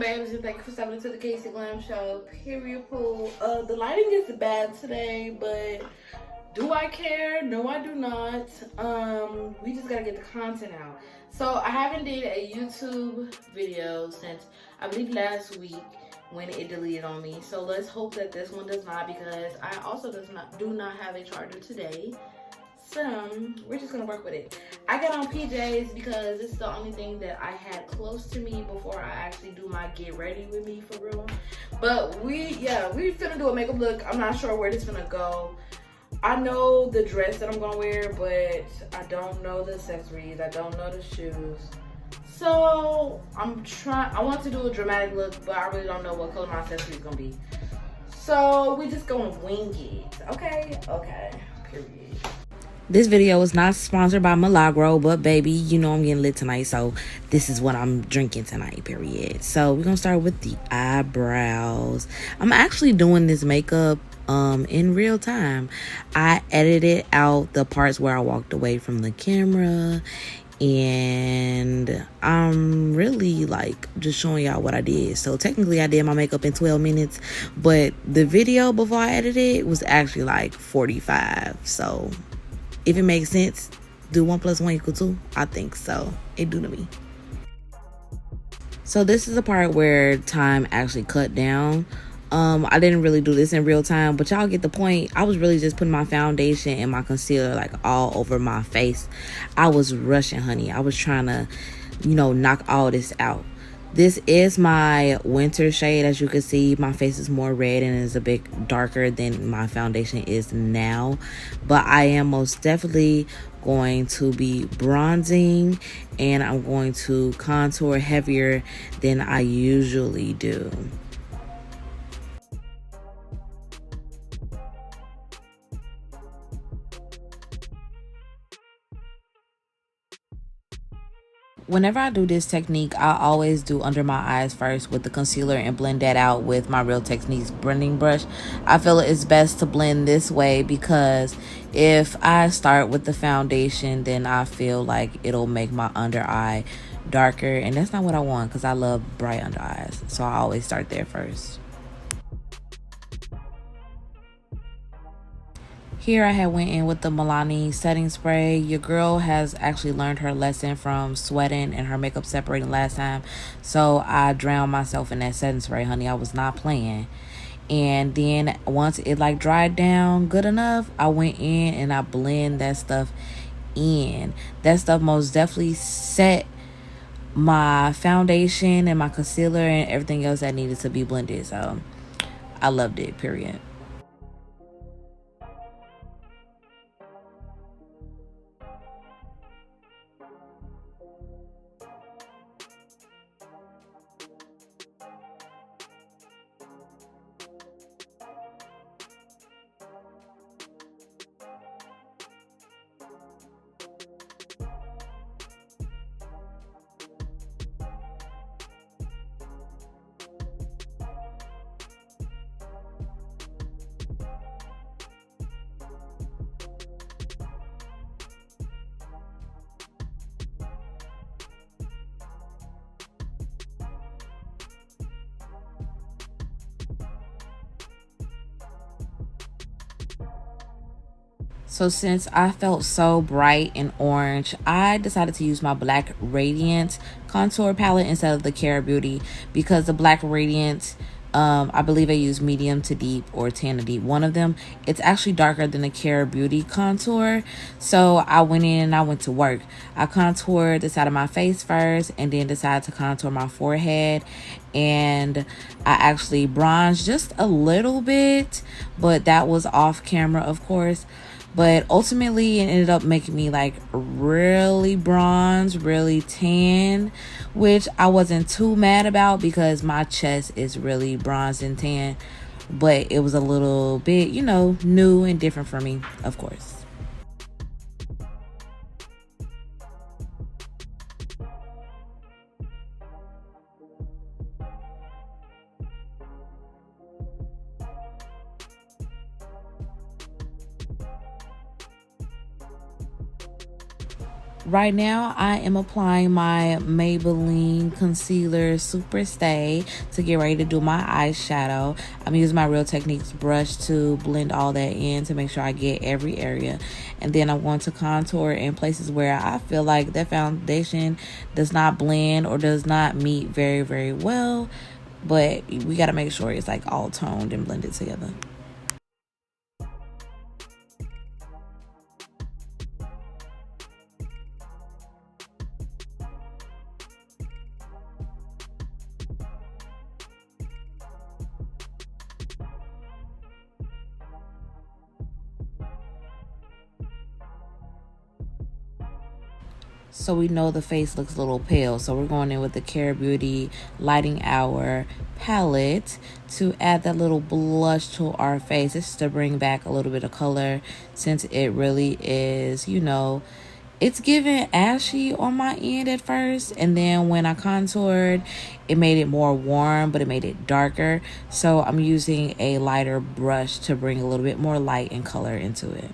babes, and thank you for stepping into the Casey Glam Show. Period. Pool. The lighting is bad today, but do I care? No, I do not. We just gotta get the content out. So I haven't did a YouTube video since I believe last week when it deleted on me. So let's hope that this one does not, because I also do not have a charger today. So we're just gonna work with it. I got on PJs because it's the only thing that I had close to me before I actually do my get ready with me for real. But we finna do a makeup look. I'm not sure where this finna go. I know the dress that I'm gonna wear, but I don't know the accessories. I don't know the shoes. So I want to do a dramatic look, but I really don't know what color my accessory is gonna be. So we just gonna wing it. Okay, period. This video is not sponsored by Milagro, but baby, you know I'm getting lit tonight, so this is what I'm drinking tonight, period. So we're gonna start with the eyebrows. I'm actually doing this makeup in real time. I edited out the parts where I walked away from the camera, and I'm really like just showing y'all what I did. So technically I did my makeup in 12 minutes, but the video before I edited it was actually like 45. So if it makes sense, do 1 + 1 = 2? I think so. It do to me. So this is the part where time actually cut down. I didn't really do this in real time, but y'all get the point. I was really just putting my foundation and my concealer like all over my face. I was rushing, honey. I was trying to, knock all this out. This is my winter shade. As you can see, my face is more red and is a bit darker than my foundation is now. But I am most definitely going to be bronzing, and I'm going to contour heavier than I usually do. Whenever I do this technique, I always do under my eyes first with the concealer and blend that out with my Real Techniques blending brush. I feel it's best to blend this way because if I start with the foundation, then I feel like it'll make my under eye darker, and that's not what I want because I love bright under eyes. So I always start there first. Here I had went in with the Milani setting spray. Your girl has actually learned her lesson from sweating and her makeup separating last time. So I drowned myself in that setting spray, honey. I was not playing. And then once it like dried down good enough, I went in and I blend that stuff in. That stuff most definitely set my foundation and my concealer and everything else that needed to be blended. So I loved it, period. So since I felt so bright and orange, I decided to use my Black Radiant contour palette instead of the Cara Beauty, because the Black Radiant, I believe I use medium to deep or tan to deep, one of them. It's actually darker than the Cara Beauty contour. So I went in and I went to work. I contoured the side of my face first and then decided to contour my forehead. And I actually bronzed just a little bit, but that was off camera, of course. But ultimately, it ended up making me like really bronze, really tan, which I wasn't too mad about because my chest is really bronze and tan. But it was a little bit, new and different for me, of course. Right now, I am applying my Maybelline Concealer Super Stay to get ready to do my eyeshadow. I'm using my Real Techniques brush to blend all that in to make sure I get every area. And then I'm going to contour in places where I feel like that foundation does not blend or does not meet very, very well. But we got to make sure it's like all toned and blended together. So we know the face looks a little pale. So we're going in with the Care Beauty Lighting Hour palette to add that little blush to our face. It's to bring back a little bit of color since it really is, it's giving ashy on my end at first. And then when I contoured, it made it more warm, but it made it darker. So I'm using a lighter brush to bring a little bit more light and color into it.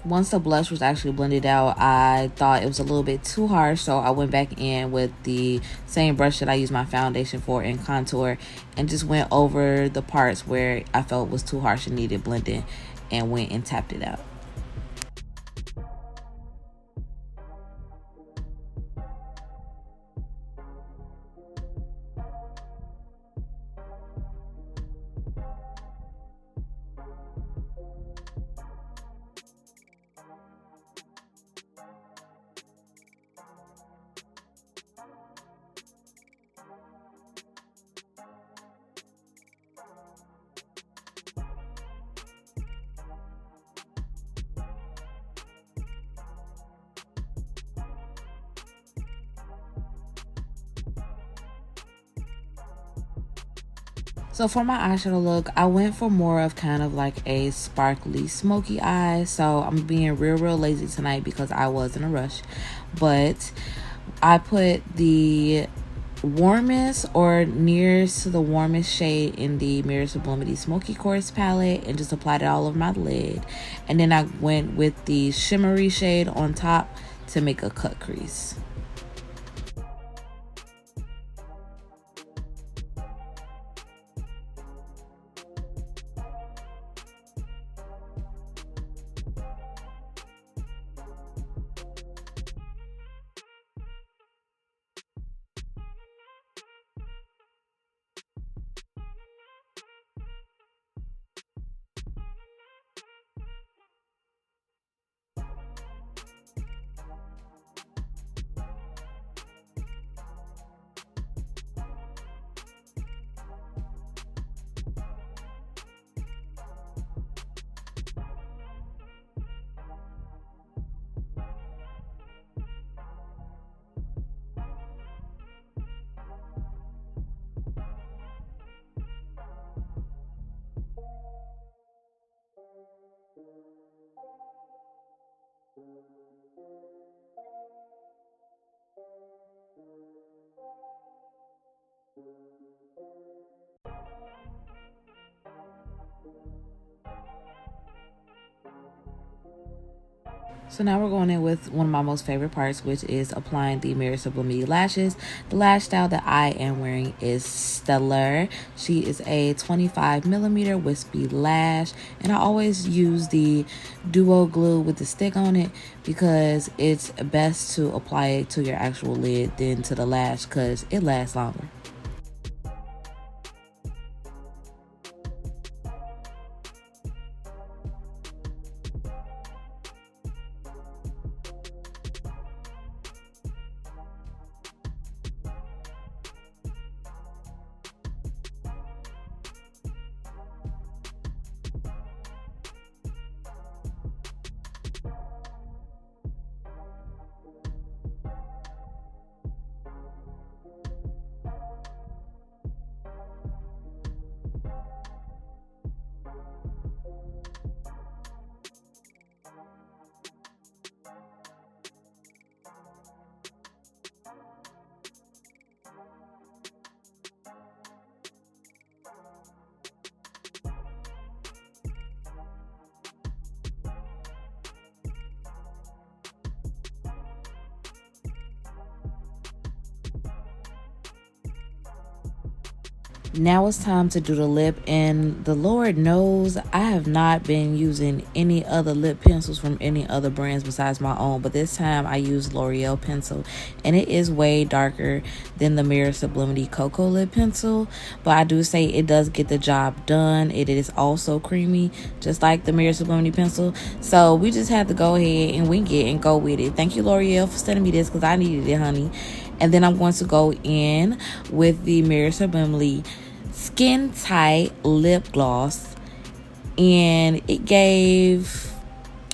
Once the blush was actually blended out, I thought it was a little bit too harsh, so I went back in with the same brush that I used my foundation for in contour and just went over the parts where I felt was too harsh and needed blending and went and tapped it out. So for my eyeshadow look, I went for more of kind of like a sparkly smoky eye. So I'm being real lazy tonight because I was in a rush. But I put the warmest or nearest to the warmest shade in the Mirror Sublimity Smoky Quartz palette and just applied it all over my lid. And then I went with the shimmery shade on top to make a cut crease. So now we're going in with one of my most favorite parts, which is applying the Mirror Sublimity lashes. The lash style that I am wearing is Stellar. She is a 25mm wispy lash, and I always use the duo glue with the stick on it because it's best to apply it to your actual lid than to the lash because it lasts longer. Now it's time to do the lip, and the Lord knows I have not been using any other lip pencils from any other brands besides my own, but this time I used L'Oreal pencil, and it is way darker than the Mirror Sublimity Cocoa lip pencil, but I do say it does get the job done. It is also creamy, just like the Mirror Sublimity pencil, so we just have to go ahead and wing it and go with it. Thank you, L'Oreal, for sending me this because I needed it, honey. And then I'm going to go in with the Mirror Sublimity Skin Tight Lip Gloss. And it gave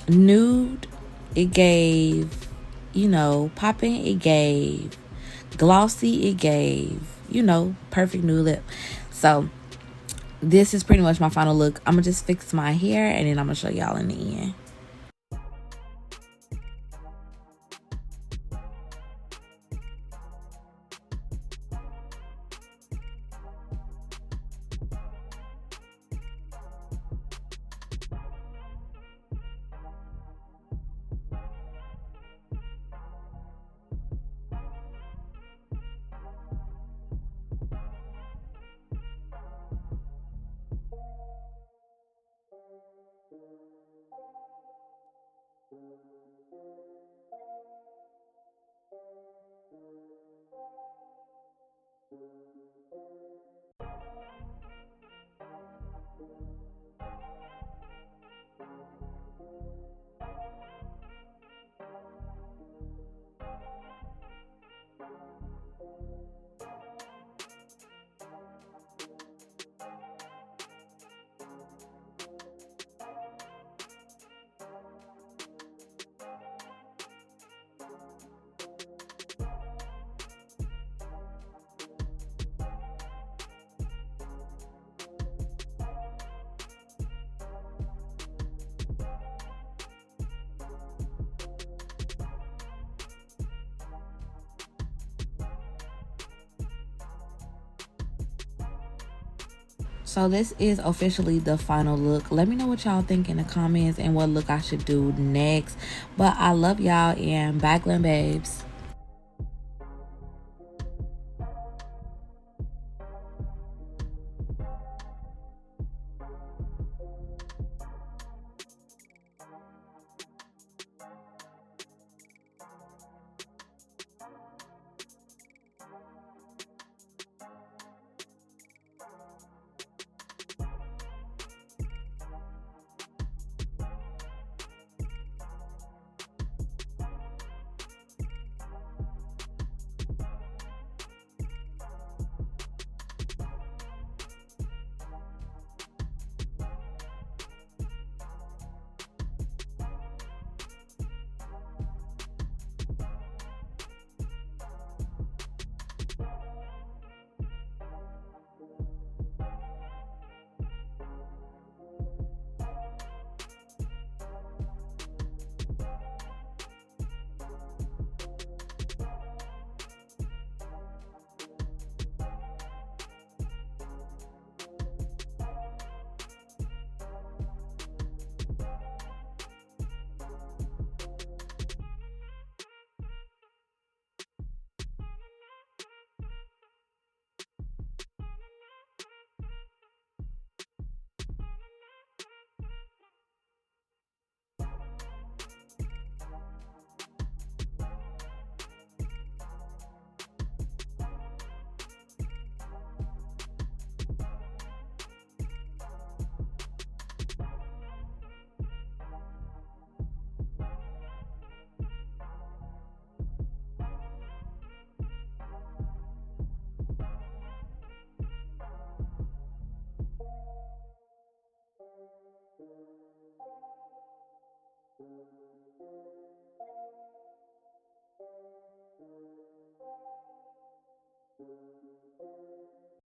nude, it gave, popping, it gave glossy, it gave, perfect nude lip. So this is pretty much my final look. I'm going to just fix my hair and then I'm going to show y'all in the end. So this is officially the final look. Let me know what y'all think in the comments and what look I should do next. But I love y'all and bye, glam babes.